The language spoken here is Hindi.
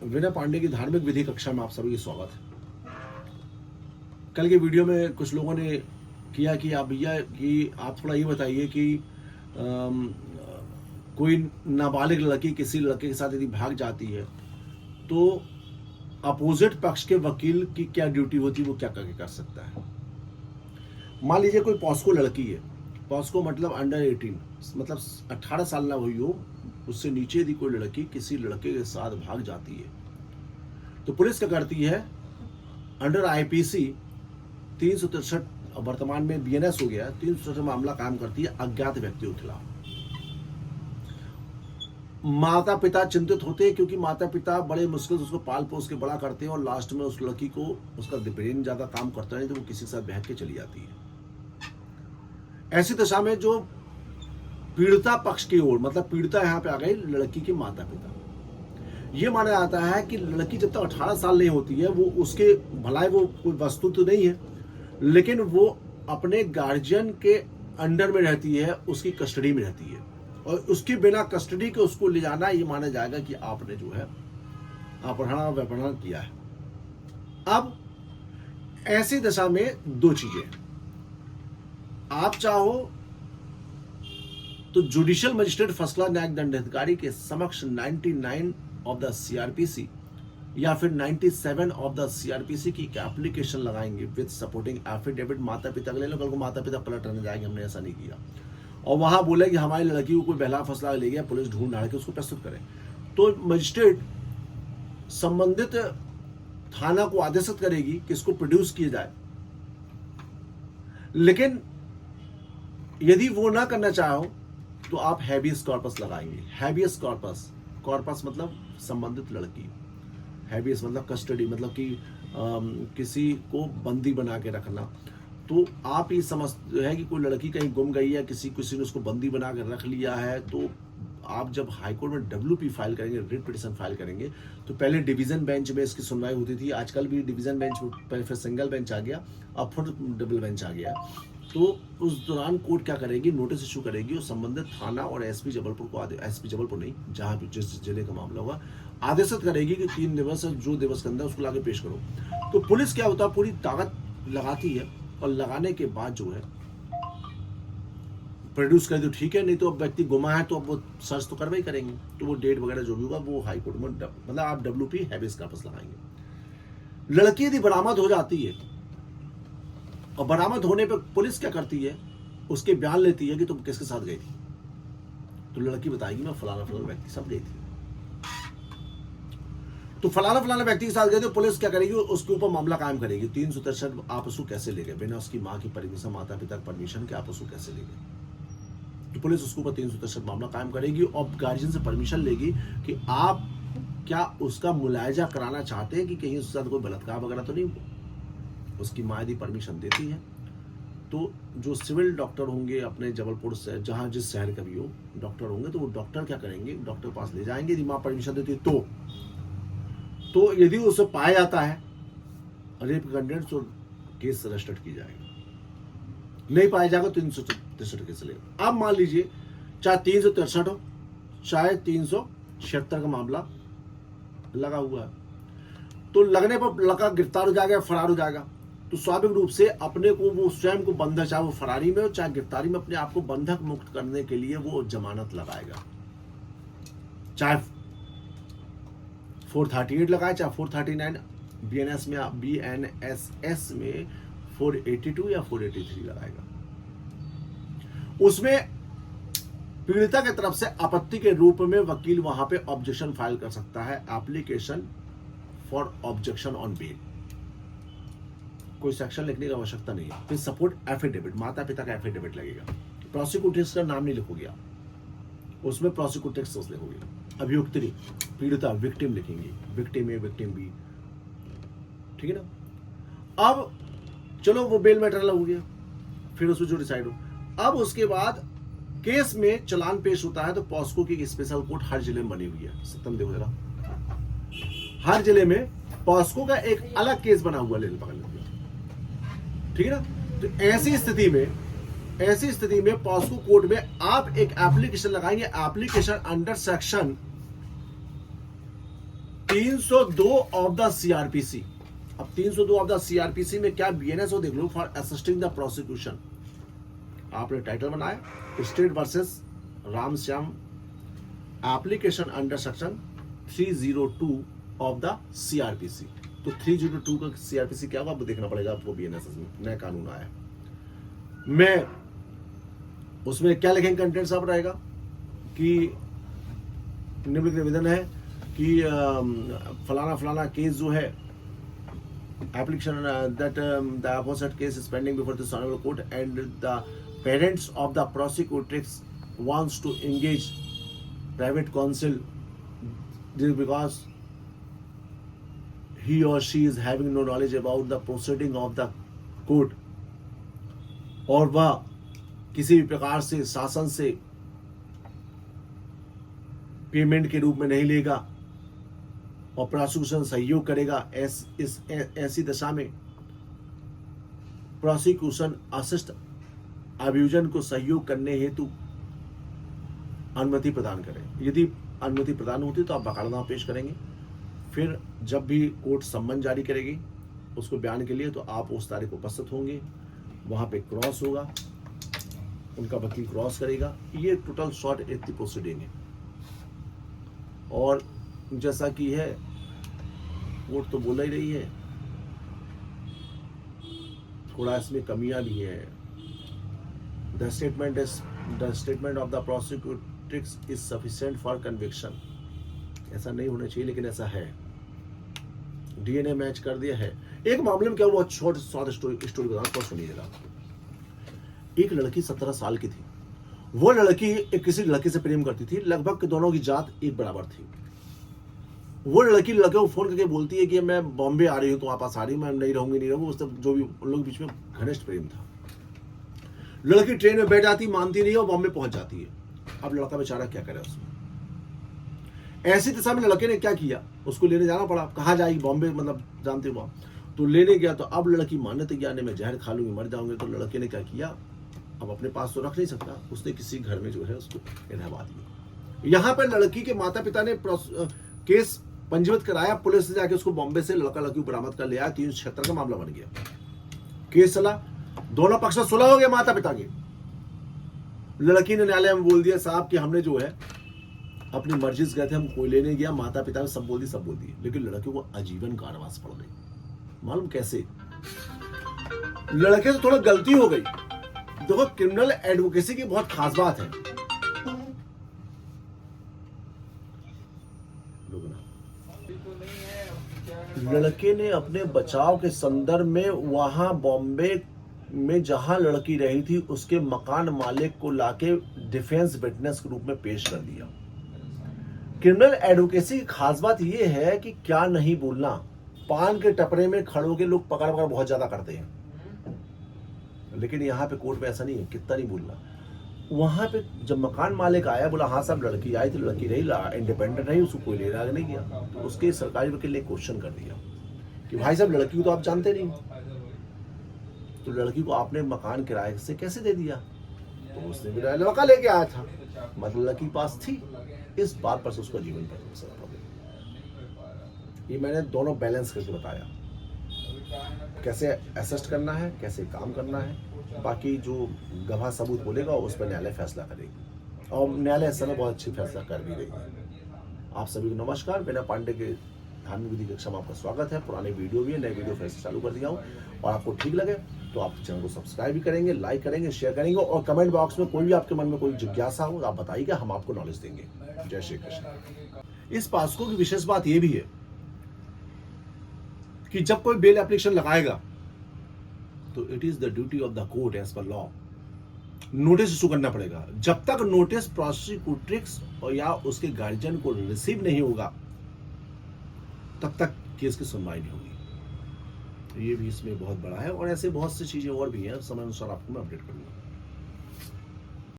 विनय पांडे की धार्मिक विधि कक्षा में आप सभी का स्वागत है। कल के वीडियो में कुछ लोगों ने किया कि आप भैया कि आप थोड़ा ये बताइए कि कोई नाबालिग लड़की किसी लड़के के साथ यदि भाग जाती है तो अपोजिट पक्ष के वकील की क्या ड्यूटी होती है, वो क्या करके कर सकता है। मान लीजिए कोई पॉस्को लड़की है, पॉस्को मतलब अंडर 18, मतलब 18 साल ना हुई हो, उससे नीचे यदि कोई लड़की किसी लड़के के साथ भाग जाती है तो पुलिस क्या करती है, अंडर आईपीसी 363, वर्तमान में बीएनएस हो गया, 363 मामला काम करती है अज्ञात व्यक्तियों के खिलाफ। माता पिता चिंतित होते हैं क्योंकि माता पिता बड़े मुश्किल से उसको पाल पोस के बड़ा करते हैं और लास्ट में उस लड़की को उसका ब्रेन ज्यादा काम करता नहीं तो वो किसी के साथ बहक के चली जाती है। ऐसी दशा में जो पीड़िता पक्ष की ओर, मतलब पीड़िता यहां पे आ गई लड़की के माता पिता, ये माना जाता है कि लड़की जब तक 18 साल नहीं होती है वो उसके भलाई, वो कोई वस्तु तो नहीं है लेकिन वो अपने गार्जियन के अंडर में रहती है, उसकी कस्टडी में रहती है और उसके बिना कस्टडी के उसको ले जाना, ये माना जाएगा कि आपने जो है अपहरण व्यपहरण किया है। अब ऐसी दशा में दो चीजें, आप चाहो तो जुडिशियल मजिस्ट्रेट फर्स्ट क्लास न्यायिक दंडाधिकारी के समक्ष 99 ऑफ द सीआरपीसी या फिर 97 ऑफ द सीआरपीसी की एप्लीकेशन लगाएंगे विद सपोर्टिंग एफिडेविट। माता पिता के ले लो, कल को माता पिता पलट रहने जाएंगे हमने ऐसा नहीं किया, और वहां बोले कि हमारी लड़की को कोई बहला फसला ले गया, पुलिस ढूंढ ढाड़ के उसको प्रस्तुत करे, तो मजिस्ट्रेट संबंधित थाना को आदेशित करेगी कि इसको प्रोड्यूस किया जाए। लेकिन यदि वो ना करना चाहो तो आप हैबियस कॉर्पस लगाएंगे। हैबियस कॉर्पस, कॉर्पस मतलब संबंधित लड़की, हैबियस मतलब कस्टडी, मतलब कि किसी को बंदी बना के रखना। तो आप ये समझ है कि कोई लड़की कहीं गुम गई है, किसी ने उसको बंदी बना के रख लिया है, तो आप जब हाईकोर्ट में डब्ल्यूपी फाइल करेंगे, रिट पिटीशन फाइल करेंगे, तो पहले डिवीजन बेंच में इसकी सुनवाई होती थी, आजकल भी डिवीजन बेंच में, फिर सिंगल बेंच आ गया, अब फिर डबल बेंच आ गया। तो उस दौरान कोर्ट क्या करेगी, नोटिस इशू करेगी और संबंधित थाना और एसपी जबलपुर को, एसपी जबलपुर नहीं, जहां भी जिस जिले का मामला होगा, आदेशित करेगी कि 3 दिवस जो दिवस के अंदर उसको लाके पेश करो। तो पुलिस क्या होता है, पूरी ताकत लगाती है और लगाने के बाद जो है प्रोड्यूस कर दो, ठीक है, नहीं तो अब व्यक्ति गुमा है तो अब वो सर्च तो करवाई करेंगे, तो वो डेट वगैरह जो भी होगा वो हाई कोर्ट में, मतलब आप डब्ल्यूपी हैबियस कॉर्पस लगाएंगे। लड़की यदि बरामद हो जाती है और बरामद होने पर पुलिस क्या करती है, उसके बयान लेती है कि तुम किसके साथ गई थी, तो लड़की बताएगी मैं फलाना फलाना व्यक्ति साथ गई थी। तो फलाना फलाना व्यक्ति के साथ गए तो पुलिस क्या करेगी, उसके ऊपर मामला कायम करेगी। 363 आप उसको कैसे ले गए, बिना उसकी मां की परमिशन, माता पिता की परमिशन के आप उसको कैसे ले गए, तो पुलिस उसके ऊपर 363 मामला कायम करेगी और गार्जियन से परमिशन लेगी कि आप क्या उसका मुलायजा कराना चाहते हैं कि कहीं उसके साथ कोई बलात्कार वगैरह तो नहीं हुआ। उसकी मां यदि परमिशन देती है तो जो सिविल डॉक्टर होंगे अपने जबलपुर से, जहां जिस शहर का भी हो डॉक्टर होंगे, तो वो डॉक्टर क्या करेंगे, डॉक्टर पास ले जाएंगे। यदि मां परमिशन देती है तो यदि उसे पाया जाता है रेप कंटेंट तो केस रजिस्टर्ड की जाएगी, नहीं पाया जाएगा तो 363 केस लगेगा। अब मान लीजिए चाहे 363 हो चाहे 376 का मामला लगा हुआ है, तो लगने पर लड़का गिरफ्तार हो जाएगा, फरार हो जाएगा, तो स्वाभाविक रूप से अपने को वो स्वयं को बंधक, चाहे वो फरारी में हो चाहे गिरफ्तारी में, अपने आप को बंधक मुक्त करने के लिए वो जमानत लगाएगा, चाहे 438 लगाए चाहे 439, बीएनएस में बीएनएसएस में 482 या 483 लगाएगा। उसमें पीड़िता की तरफ से आपत्ति के रूप में वकील वहां पे ऑब्जेक्शन फाइल कर सकता है, application for objection on bail. कोई सेक्शन लिखने की आवश्यकता नहीं है। फिर सपोर्ट एफिडेविट, माता पिता का एफिडेविट लगेगा। प्रोसिक्यूटर्स का नाम नहीं लिखोगे आप, उसमें प्रोसिक्यूटर्स लिखोगे, अभियुक्त पीड़िता विक्टिम लिखेंगे, विक्टिम ए विक्टिम बी, ठीक है ना। अब चलो वो बेल मैटर हो गया, फिर उसमें जो डिसाइड हो, अब उसके बाद केस में चलान पेश होता है तो पॉस्को की स्पेशल कोर्ट हर जिले में बनी हुई है। सत्यम देखो जरा, हर जिले में पॉस्को का एक अलग केस बना हुआ ले पकड़ लिया, ठीक है ना। तो ऐसी स्थिति में पॉस्को कोर्ट में आप एक एप्लीकेशन लगाएंगे, application under section 302 of the CrPC. अब 302 ऑफ द सीआरपीसी में क्या बीएनएस हो देख लो, फॉर असिस्टिंग द प्रोसिक्यूशन। आपने टाइटल बनाया state versus Ram Shyam, application under section 302 of the CrPC. तो 302 का सीआरपीसी क्या होगा आपको देखना पड़ेगा, आपको बीएनएस में नया कानून आया। मैं उसमें क्या लिखेंगे, कंटेंट साफ रहेगा कि निम्नलिखित निवेदन है कि फलाना फलाना केस जो है, application that the aforesaid case is pending before this honorable court and the parents of the prosecutrix wants to engage private counsel because he or she is having no knowledge about the proceeding of the court, और वह किसी भी प्रकार से शासन से पेमेंट के रूप में नहीं लेगा और प्रोसिक्यूशन सहयोग करेगा, ऐसी दशा में प्रोसिक्यूशन असिस्ट अभियोजन को सहयोग करने हेतु अनुमति प्रदान करें। यदि अनुमति प्रदान होती तो आप बकायदा पेश करेंगे। फिर जब भी कोर्ट सम्मन जारी करेगी उसको बयान के लिए, तो आप उस तारीख को उपस्थित होंगे, वहां पे क्रॉस होगा, उनका वकील क्रॉस करेगा। ये टोटल शॉर्ट एथ प्रोसीडिंग है। और जैसा कि है कोर्ट तो बोला ही रही है, थोड़ा इसमें कमियां भी है। The statement of the prosecutrix is sufficient for conviction. ऐसा नहीं होना चाहिए लेकिन ऐसा है। डीएनए मैच कर दिया है। एक मामले में क्या हुआ, शॉर्ट स्टोरी बताना, सुनिएगा। एक लड़की 17 साल की थी। वो लड़की एक किसी लड़के से प्रेम करती थी, लगभग दोनों की जात एक बराबर थी। वो लड़की लड़के को फोन करके बोलती है कि मैं बॉम्बे आ रही हूँ, तो वापस आ रही हूँ, मैं नहीं रहूंगी। उससे जो भी उन लोगों के बीच में घनिष्ठ प्रेम था। लड़की ट्रेन में बैठ जाती, मानती नहीं है और बॉम्बे पहुंच जाती है। अब लड़का बेचारा क्या करे उसमें। ऐसी दिशा में लड़के ने क्या किया, उसको लेने जाना पड़ा। कहाँ जाएगी, बॉम्बे, मतलब जानते हो। तो लेने गया, तो अब लड़की मानने तैयार नहीं, मैं जहर खा लूंगी, मर जाऊंगी। तो लड़के ने क्या किया, अब अपने पास तो रख नहीं सकता, उसने किसी घर में जो है उसको रहवा दिया। यहाँ पर लड़की के माता पिता ने केस पंजीबद्ध कराया, पुलिस ने जाके उसको बॉम्बे से लड़का लड़की बरामद कर लिया। 376 का मामला बन गया। केस चला, दोनों पक्ष में सुलह हो गया माता पिता की। लड़की ने न्यायालय में बोल दिया, साहब कि हमने जो है अपनी मर्जी से गए थे, हम कोई लेने गया, माता पिता ने सब बोल दी। लेकिन लड़के को आजीवन कारावास पड़ गई। मालूम कैसे, लड़के से थोड़ा गलती हो गई। देखो, क्रिमिनल एडवोकेसी की बहुत खास बात है। लड़के ने अपने बचाव के संदर्भ में वहां बॉम्बे में जहां लड़की रही थी उसके मकान मालिक को लाके डिफेंस विटनेस के रूप में पेश कर दिया। क्रिमिनल एडवोकेसी की खास बात यह है कि क्या नहीं बोलना। पान के टपरे में खड़ो के लोग पकड़ बहुत ज्यादा करते हैं, लेकिन यहाँ पे कोर्ट में ऐसा नहीं है, कितना नहीं बोलना। वहां पे जब मकान मालिक आया, बोला हाँ साहब लड़की आई थी, लड़की रही, इंडिपेंडेंट रही, उसको कोई लेना नहीं गया। तो उसके सरकारी वकील ने क्वेश्चन कर दिया कि भाई साहब लड़की को तो आप जानते नहीं, तो लड़की को आपने मकान किराए से कैसे दे दिया? तो उसने भी लड़का लेके आया था, मतलब लड़की पास थी। इस बात पर से उसका जीवन पर ये मैंने दोनों बैलेंस करके बताया, कैसे असिस्ट करना है, कैसे काम करना है। बाकी जो गवाह सबूत बोलेगा उस पर न्यायालय फैसला करेगी, और न्यायालय इस समय बहुत अच्छी फैसला कर भी रही है। आप सभी को नमस्कार। बिना पांडे के धार्मिक विधि कक्षा में आपका स्वागत है। पुराने वीडियो भी है, नए वीडियो फिर से चालू कर दिया हूँ, और आपको ठीक लगे तो आप चैनल को सब्सक्राइब भी करेंगे, लाइक करेंगे, शेयर करेंगे, और कमेंट बॉक्स में कोई भी आपके मन में कोई जिज्ञासा हो आप बताइएगा, हम आपको नॉलेज देंगे। जय श्री कृष्ण। इस पास्को की विशेष बात यह भी है कि जब कोई बेल एप्लीकेशन लगाएगा तो it is the duty of the court as per law notice issue करना पड़ेगा। जब तक नोटिस प्रोसिक्यूट्रिक्स या उसके गार्जियन को रिसीव नहीं होगा तब तक केस की सुनवाई नहीं होगी। ये भी इसमें बहुत बड़ा है, और ऐसे बहुत सी चीजें और भी हैं, समय अनुसार आपको मैं अपडेट करूंगा।